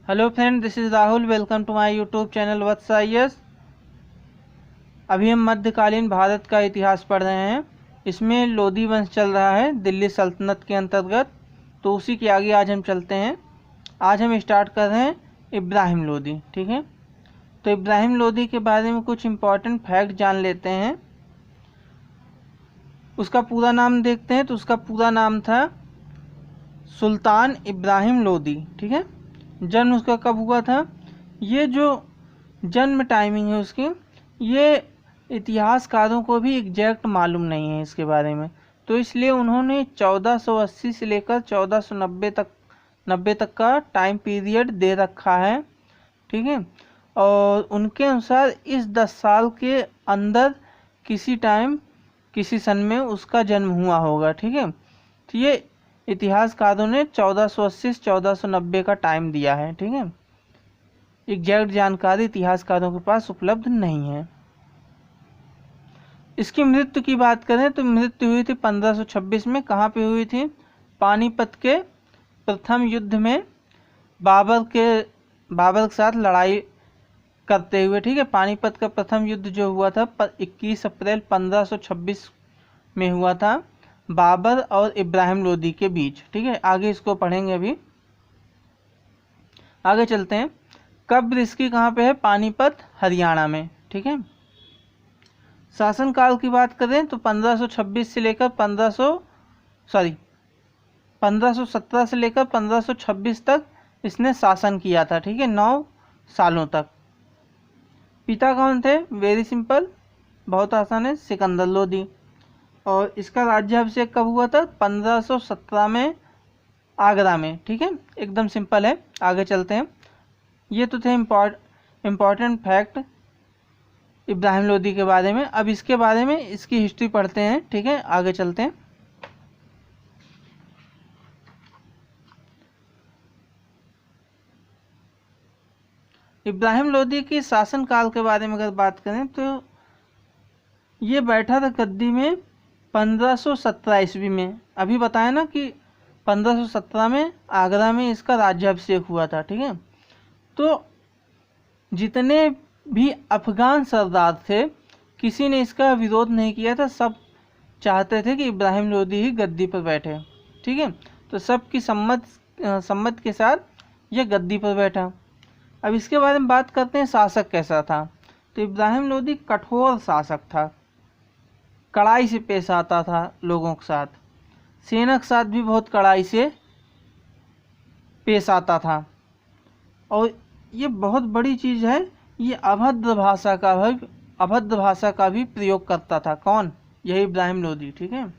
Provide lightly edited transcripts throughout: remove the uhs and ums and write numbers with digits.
Hello friend, this is Rahul. Welcome to my YouTube channel Vats IAS. अभी हम मध्यकालीन भारत का इतिहास पढ़ रहे हैं। इसमें लोदी वंश चल रहा है दिल्ली सल्तनत के अंतर्गत, तो उसी के आगे आज हम चलते हैं। आज हम स्टार्ट कर रहे हैं इब्राहिम लोदी। ठीक है, तो इब्राहिम लोदी के बारे में कुछ इम्पोर्टेंट फैक्ट जान लेते हैं। उसका पूरा नाम देखते हैं, तो उसका पूरा नाम था सुल्तान इब्राहिम लोदी। ठीक है, जन्म उसका कब हुआ था, ये जो जन्म टाइमिंग है उसकी, ये इतिहासकारों को भी एग्जैक्ट मालूम नहीं है इसके बारे में। तो इसलिए उन्होंने 1480 से लेकर 1490 तक का टाइम पीरियड दे रखा है। ठीक है, और उनके अनुसार इस 10 साल के अंदर किसी टाइम किसी सन में उसका जन्म हुआ होगा। ठीक है, तो ये इतिहासकारों ने 1480 से 1490 का टाइम दिया है। ठीक है, एग्जैक्ट जानकारी इतिहासकारों के पास उपलब्ध नहीं है। इसकी मृत्यु की बात करें तो मृत्यु हुई थी 1526 में। कहाँ पे हुई थी? पानीपत के प्रथम युद्ध में बाबर के साथ लड़ाई करते हुए। ठीक है, पानीपत का प्रथम युद्ध जो हुआ था 21 अप्रैल 1526 में हुआ था, बाबर और इब्राहिम लोदी के बीच। ठीक है, आगे इसको पढ़ेंगे। अभी आगे चलते हैं। कब्र इसकी कहाँ पे है? पानीपत, हरियाणा में। ठीक है, शासनकाल की बात करें तो 1526 से लेकर 1517 से लेकर 1526 तक इसने शासन किया था। ठीक है, 9 सालों तक। पिता कौन थे? वेरी सिंपल, बहुत आसान है, सिकंदर लोदी। और इसका राज्याभिषेक कब हुआ था? 1517 में, आगरा में। ठीक है, एकदम सिंपल है। आगे चलते हैं। ये तो थे इम्पॉर्टेंट फैक्ट इब्राहिम लोदी के बारे में। अब इसके बारे में इसकी हिस्ट्री पढ़ते हैं। ठीक है, आगे चलते हैं। इब्राहिम लोदी की शासनकाल के बारे में अगर बात करें तो ये बैठा था गद्दी में 1517 ईस्वी में। अभी बताया ना कि 1517 में आगरा में इसका राज्याभिषेक हुआ था। ठीक है, तो जितने भी अफगान सरदार थे किसी ने इसका विरोध नहीं किया था। सब चाहते थे कि इब्राहिम लोदी ही गद्दी पर बैठे। ठीक है, तो सबकी सम्मत के साथ यह गद्दी पर बैठा। अब इसके बारे में बात करते हैं, शासक कैसा था। तो इब्राहिम लोदी कठोर शासक था, कड़ाई से पेश आता था लोगों के साथ, सेना के साथ भी बहुत कड़ाई से पेश आता था। और ये बहुत बड़ी चीज़ है, ये अभद्र भाषा का भी प्रयोग करता था। कौन? यही इब्राहिम लोदी। ठीक है,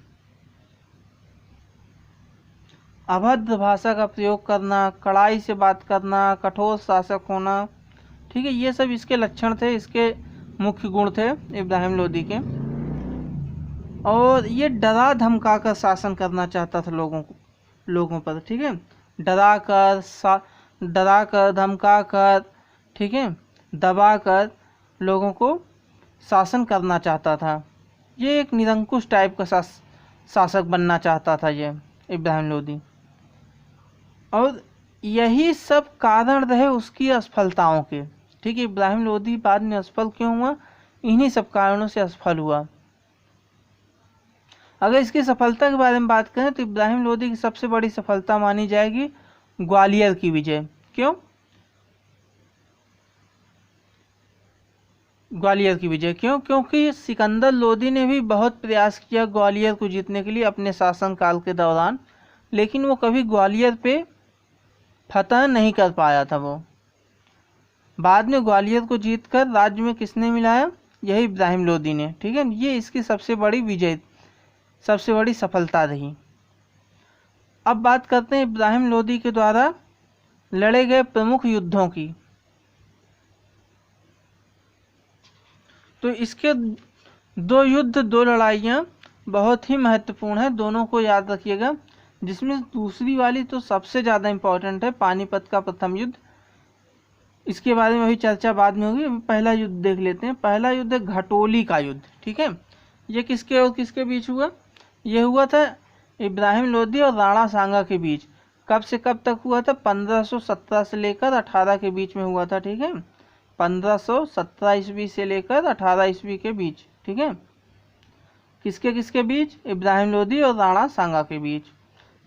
अभद्र भाषा का प्रयोग करना, कड़ाई से बात करना, कठोर शासक होना। ठीक है, ये सब इसके लक्षण थे, इसके मुख्य गुण थे इब्राहिम लोदी के। और ये डरा धमका कर शासन करना चाहता था लोगों पर। ठीक है, डरा कर, धमका कर, ठीक है, दबा कर लोगों को शासन करना चाहता था। ये एक निरंकुश टाइप का शासक बनना चाहता था ये इब्राहिम लोदी। और यही सब कारण रहे उसकी असफलताओं के। ठीक है, इब्राहिम लोदी बाद में असफल क्यों हुआ? इन्हीं सब कारणों से असफल हुआ। अगर इसकी सफलता के बारे में बात करें तो इब्राहिम लोदी की सबसे बड़ी सफलता मानी जाएगी ग्वालियर की विजय। क्यों ग्वालियर की विजय? क्योंकि सिकंदर लोदी ने भी बहुत प्रयास किया ग्वालियर को जीतने के लिए अपने शासनकाल के दौरान, लेकिन वो कभी ग्वालियर पे फतह नहीं कर पाया था। वो बाद में ग्वालियर को जीतकर राज्य में किसने मिलाया? यही इब्राहिम लोदी ने। ठीक है, ये इसकी सबसे बड़ी विजय, सबसे बड़ी सफलता रही। अब बात करते हैं इब्राहिम लोदी के द्वारा लड़े गए प्रमुख युद्धों की। तो इसके 2 युद्ध, 2 लड़ाइयाँ बहुत ही महत्वपूर्ण है, दोनों को याद रखिएगा। जिसमें दूसरी वाली तो सबसे ज़्यादा इम्पोर्टेंट है, पानीपत का प्रथम युद्ध। इसके बारे में अभी चर्चा बाद में होगी। अभी पहला युद्ध देख लेते हैं। पहला युद्ध है घटोली का युद्ध। ठीक है, ये किसके और किसके बीच हुआ? ये हुआ था इब्राहिम लोदी और राणा सांगा के बीच। कब से कब तक हुआ था? 1517 से लेकर 18 के बीच में हुआ था, ठीक है। 1517 ईस्वी से लेकर 18 ईस्वी के बीच, ठीक है। किसके किसके बीच? इब्राहिम लोदी और राणा सांगा के बीच।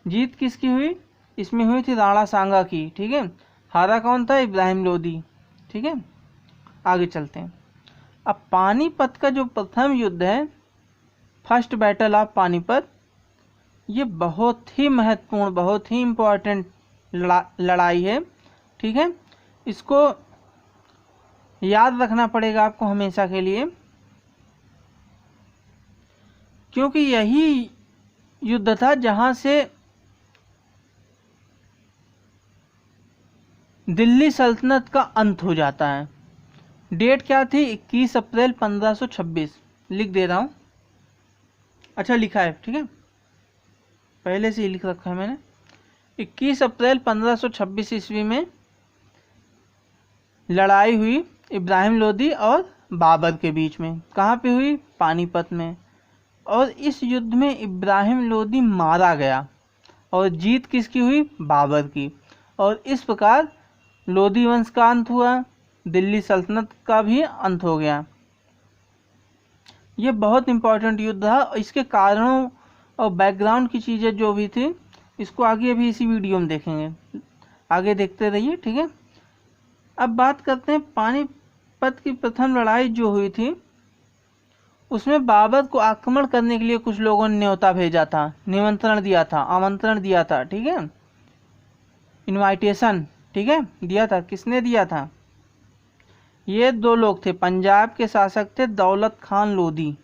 जीत किसकी हुई? इसमें हुई थी राणा सांगा की, ठीक है। हारा कौन था? इब्राहिम लोदी, ठीक है। आगे चलते हैं। अब पानीपत का जो प्रथम युद्ध है, फर्स्ट बैटल ऑफ पानीपत, ये बहुत ही महत्वपूर्ण, बहुत ही इम्पोर्टेंट लड़ाई है, ठीक है। इसको याद रखना पड़ेगा आपको हमेशा के लिए, क्योंकि यही युद्ध था जहां से दिल्ली सल्तनत का अंत हो जाता है। डेट क्या थी? 21 अप्रैल 1526, लिख दे रहा हूँ। अच्छा लिखा है, ठीक है, पहले से ही लिख रखा है मैंने। 21 अप्रैल 1526 ईस्वी में लड़ाई हुई इब्राहिम लोदी और बाबर के बीच में। कहाँ पे हुई? पानीपत में। और इस युद्ध में इब्राहिम लोदी मारा गया और जीत किसकी हुई? बाबर की। और इस प्रकार लोदी वंश का अंत हुआ, दिल्ली सल्तनत का भी अंत हो गया। ये बहुत इंपॉर्टेंट युद्ध था। इसके कारणों और बैकग्राउंड की चीज़ें जो भी थी, इसको आगे अभी इसी वीडियो में देखेंगे, आगे देखते रहिए, ठीक है। अब बात करते हैं पानीपत की प्रथम लड़ाई जो हुई थी, उसमें बाबर को आक्रमण करने के लिए कुछ लोगों ने न्योता भेजा था, निमंत्रण दिया था, आमंत्रण दिया था, ठीक है, इनवाइटेशन, ठीक है, दिया था। किसने दिया था? ये दो लोग थे, पंजाब के शासक थे दौलत खान लोदी,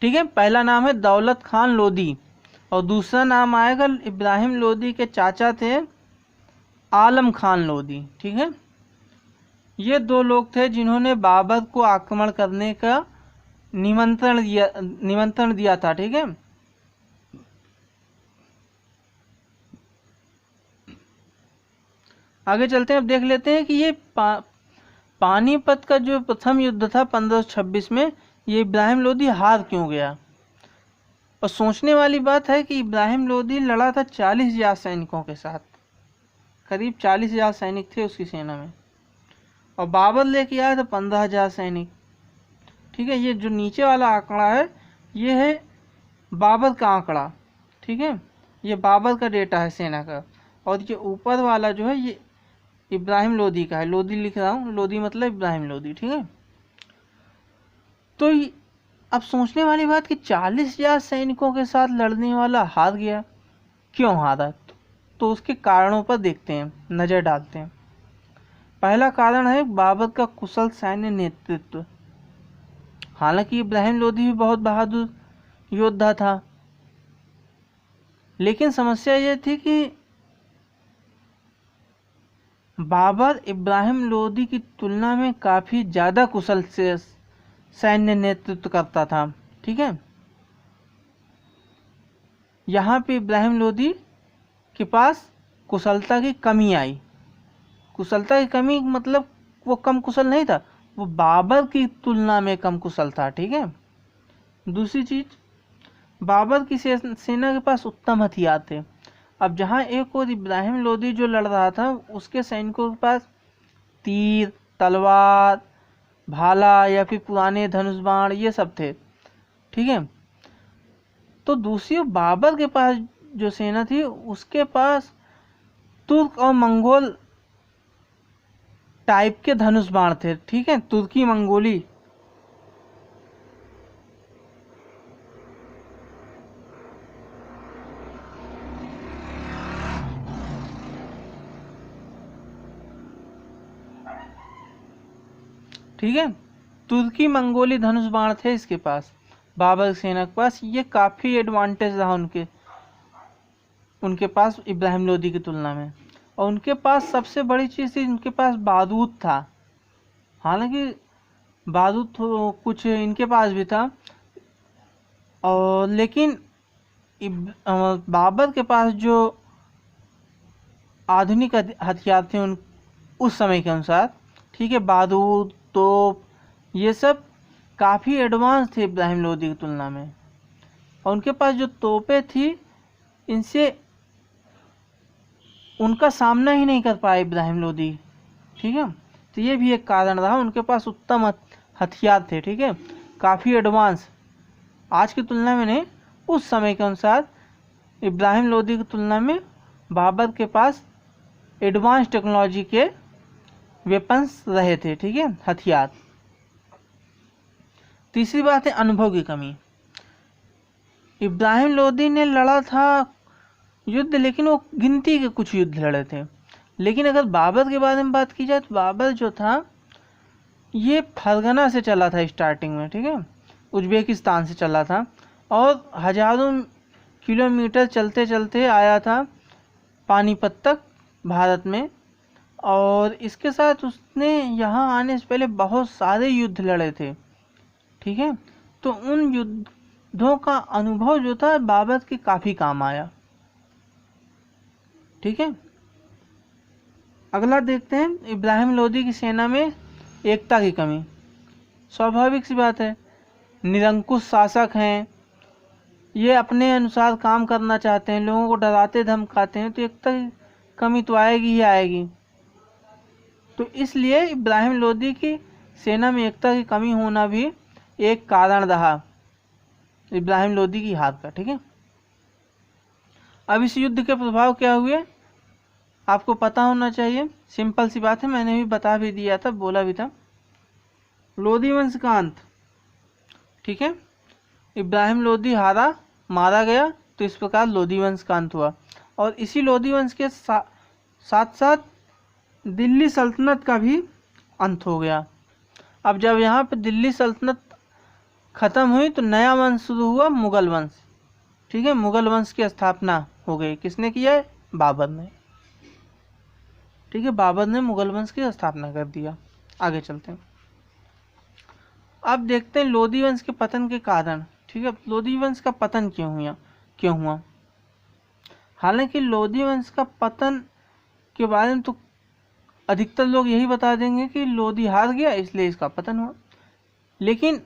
ठीक है। पहला नाम है दौलत खान लोदी और दूसरा नाम आएगा, इब्राहिम लोदी के चाचा थे आलम खान लोदी, ठीक है। ये दो लोग थे जिन्होंने बाबर को आक्रमण करने का निमंत्रण दिया था, ठीक है। आगे चलते हैं। अब देख लेते हैं कि ये पानीपत का जो प्रथम युद्ध था 1526 में, ये इब्राहिम लोदी हार क्यों गया। और सोचने वाली बात है कि इब्राहिम लोदी लड़ा था 40,000 सैनिकों के साथ, करीब 40,000 सैनिक थे उसकी सेना में, और बाबर लेके आया था 15,000 सैनिक, ठीक है। ये जो नीचे वाला आंकड़ा है, ये है बाबर का आंकड़ा, ठीक है, ये बाबर का डेटा है सेना का। और ये ऊपर वाला जो है, ये इब्राहिम लोदी का है, लोदी लिख रहा हूँ, लोदी मतलब इब्राहिम लोदी, ठीक है। तो अब सोचने वाली बात कि 40,000 सैनिकों के साथ लड़ने वाला हार गया, क्यों हारा? तो उसके कारणों पर देखते हैं, नज़र डालते हैं। पहला कारण है बाबर का कुशल सैन्य नेतृत्व। हालांकि इब्राहिम लोदी भी बहुत बहादुर योद्धा था, लेकिन समस्या यह थी कि बाबर इब्राहिम लोदी की तुलना में काफ़ी ज़्यादा कुशल से सैन्य नेतृत्व करता था, ठीक है। यहाँ पे इब्राहिम लोदी के पास कुशलता की कमी आई। कुशलता की कमी मतलब वो कम कुशल नहीं था, वो बाबर की तुलना में कम कुशल था, ठीक है। दूसरी चीज़, बाबर की सेना के पास उत्तम हथियार थे। अब जहाँ एक और इब्राहिम लोदी जो लड़ रहा था, उसके सैनिकों के पास तीर, तलवार, भाला या फिर पुराने धनुष बाण, ये सब थे, ठीक है। तो दूसरी ओर बाबर के पास जो सेना थी, उसके पास तुर्क और मंगोल टाइप के धनुष बाण थे, ठीक है, तुर्की मंगोली। ठीक है, तुर्की मंगोली धनुष बाण थे इसके पास, बाबर सेना के पास। ये काफ़ी एडवांटेज रहा उनके पास इब्राहिम लोदी की तुलना में। और उनके पास सबसे बड़ी चीज़ थी, उनके पास बारूद था। हालांकि बारूद तो कुछ इनके पास भी था, और लेकिन बाबर के पास जो आधुनिक हथियार थे उस समय के अनुसार, ठीक है, बारूद, तोप, ये सब काफ़ी एडवांस थे इब्राहिम लोदी की तुलना में। और उनके पास जो तोपें थी, इनसे उनका सामना ही नहीं कर पाए इब्राहिम लोदी। ठीक है, तो ये भी एक कारण रहा। उनके पास उत्तम हथियार थे, ठीक है, काफ़ी एडवांस, आज की तुलना में नहीं, उस समय के अनुसार इब्राहिम लोदी की तुलना में बाबर के पास एडवांस टेक्नोलॉजी के वेपन्स रहे थे, ठीक है, हथियार। तीसरी बात है अनुभव की कमी। इब्राहिम लोदी ने लड़ा था युद्ध, लेकिन वो गिनती के कुछ युद्ध लड़े थे। लेकिन अगर बाबर के बारे में बात की जाए तो बाबर जो था ये फरगना से चला था स्टार्टिंग में, ठीक है, उज्बेकिस्तान से चला था और हजारों किलोमीटर चलते चलते आया था पानीपत तक भारत में। और इसके साथ उसने यहाँ आने से पहले बहुत सारे युद्ध लड़े थे, ठीक है, तो उन युद्धों का अनुभव जो था बाबर के काफ़ी काम आया। ठीक है, अगला देखते हैं इब्राहिम लोदी की सेना में एकता की कमी। स्वाभाविक सी बात है, निरंकुश शासक हैं, ये अपने अनुसार काम करना चाहते हैं, लोगों को डराते धमकाते हैं, तो एकता की कमी तो आएगी ही आएगी। तो इसलिए इब्राहिम लोदी की सेना में एकता की कमी होना भी एक कारण रहा इब्राहिम लोदी की हार का। ठीक है, अब इस युद्ध के प्रभाव क्या हुए आपको पता होना चाहिए, सिंपल सी बात है, मैंने भी बता भी दिया था, बोला भी था। लोदी वंश का अंत, ठीक है, इब्राहिम लोदी हारा, मारा गया, तो इस प्रकार लोदी वंश का अंत हुआ। और इसी लोदी वंश के साथ साथ दिल्ली सल्तनत का भी अंत हो गया। अब जब यहाँ पे दिल्ली सल्तनत खत्म हुई तो नया वंश शुरू हुआ, मुगल वंश। ठीक है, मुगल वंश की स्थापना हो गई, किसने किया है? बाबर ने। ठीक है, बाबर ने मुगल वंश की स्थापना कर दिया। आगे चलते हैं, अब देखते हैं लोदी वंश के पतन के कारण। ठीक है, लोदी वंश का पतन क्यों हुआ? हालांकि लोदी वंश का पतन के बारे में तो अधिकतर लोग यही बता देंगे कि लोदी हार गया इसलिए इसका पतन हुआ, लेकिन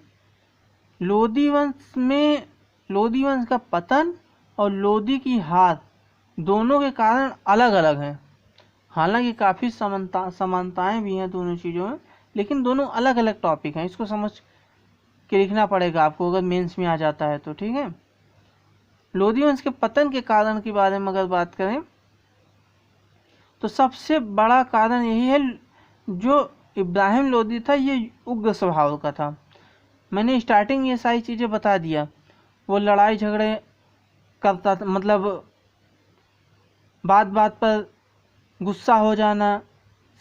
लोदी वंश का पतन और लोदी की हार दोनों के कारण अलग अलग हैं। हालांकि काफ़ी समानताएं भी हैं दोनों चीज़ों में, लेकिन दोनों अलग अलग टॉपिक हैं, इसको समझ के लिखना पड़ेगा आपको अगर मेंस में आ जाता है तो। ठीक है, लोदी वंश के पतन के कारण के बारे में अगर बात करें तो सबसे बड़ा कारण यही है, जो इब्राहिम लोदी था ये उग्र स्वभाव का था। मैंने स्टार्टिंग ये सारी चीज़ें बता दिया, वो लड़ाई झगड़े करता था, मतलब बात बात पर गुस्सा हो जाना,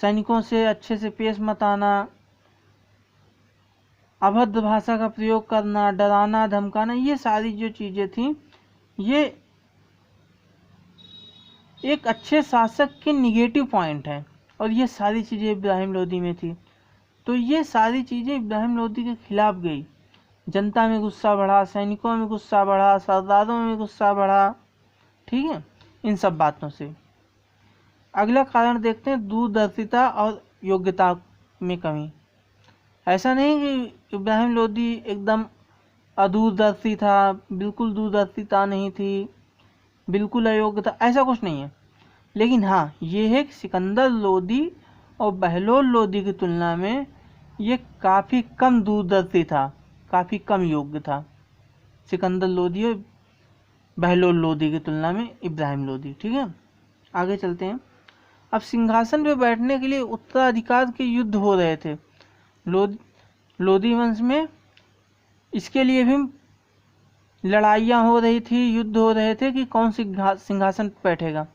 सैनिकों से अच्छे से पेश मत आना, अभद्र भाषा का प्रयोग करना, डराना धमकाना, ये सारी जो चीज़ें थी ये एक अच्छे शासक के निगेटिव पॉइंट हैं, और ये सारी चीज़ें इब्राहिम लोदी में थी। तो ये सारी चीज़ें इब्राहिम लोदी के खिलाफ गई। जनता में गुस्सा बढ़ा, सैनिकों में गुस्सा बढ़ा, सरदारों में गुस्सा बढ़ा। ठीक है, इन सब बातों से। अगला कारण देखते हैं दूरदर्शिता और योग्यता में कमी। ऐसा नहीं कि इब्राहिम लोदी एकदम अदूरदर्शी था, बिल्कुल दूरदर्शिता नहीं थी, बिल्कुल अयोग्य था, ऐसा कुछ नहीं है। लेकिन हाँ, ये है कि सिकंदर लोदी और बहलोल लोदी की तुलना में ये काफ़ी कम दूरदर्शी था, काफ़ी कम योग्य था, सिकंदर लोदी और बहलोल लोदी की तुलना में इब्राहिम लोदी। ठीक है, आगे चलते हैं। अब सिंहासन पर बैठने के लिए उत्तराधिकार के युद्ध हो रहे थे लोदी वंश में, इसके लिए भी लड़ाइयाँ हो रही थी, युद्ध हो रहे थे कि कौन सिंहासन पर बैठेगा।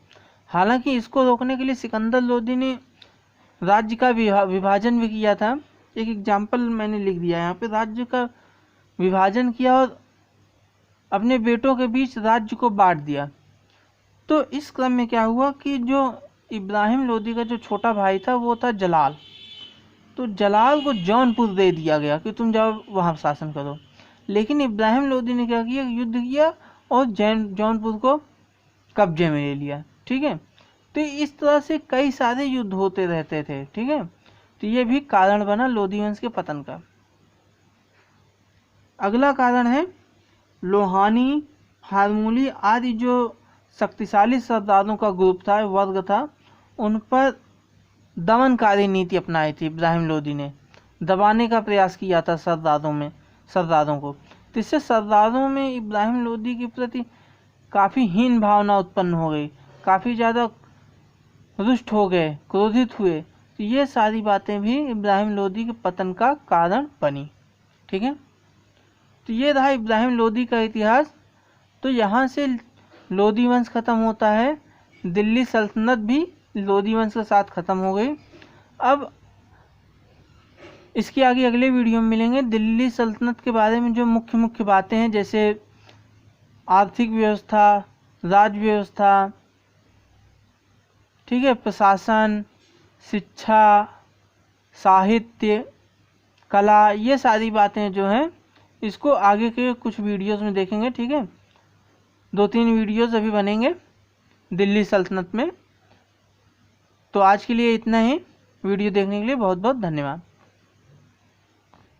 हालांकि इसको रोकने के लिए सिकंदर लोदी ने राज्य का विभाजन भी किया था। एक एग्जाम्पल मैंने लिख दिया यहाँ पे, राज्य का विभाजन किया और अपने बेटों के बीच राज्य को बांट दिया। तो इस क्रम में क्या हुआ कि जो इब्राहिम लोदी का जो छोटा भाई था वो था जलाल, तो जलाल को जौनपुर दे दिया गया कि तुम जाओ वहाँ शासन करो। लेकिन इब्राहिम लोदी ने क्या किया, युद्ध किया और जौनपुर को कब्जे में ले लिया। ठीक है, तो इस तरह से कई सारे युद्ध होते रहते थे। ठीक है, तो ये भी कारण बना लोदी वंश के पतन का। अगला कारण है लोहानी, हारमूली आदि जो शक्तिशाली सरदारों का ग्रुप था, वर्ग था, उन पर दमनकारी नीति अपनाई थी इब्राहिम लोदी ने। दबाने का प्रयास किया था सरदारों को। तो इससे सरदारों में इब्राहिम लोदी के प्रति काफ़ी हीन भावना उत्पन्न हो गई, काफ़ी ज़्यादा रुष्ट हो गए, क्रोधित हुए। तो ये सारी बातें भी इब्राहिम लोदी के पतन का कारण बनी। ठीक है, तो ये रहा इब्राहिम लोदी का इतिहास। तो यहाँ से लोदी वंश ख़त्म होता है, दिल्ली सल्तनत भी लोदी वंश के साथ ख़त्म हो गई। अब इसके आगे अगले वीडियो में मिलेंगे दिल्ली सल्तनत के बारे में जो मुख्य मुख्य बातें हैं, जैसे आर्थिक व्यवस्था, राज व्यवस्था, ठीक है, प्रशासन, शिक्षा, साहित्य, कला, ये सारी बातें जो हैं इसको आगे के कुछ वीडियोस में देखेंगे। ठीक है, 2-3 वीडियोस अभी बनेंगे दिल्ली सल्तनत में। तो आज के लिए इतना ही। वीडियो देखने के लिए बहुत बहुत धन्यवाद।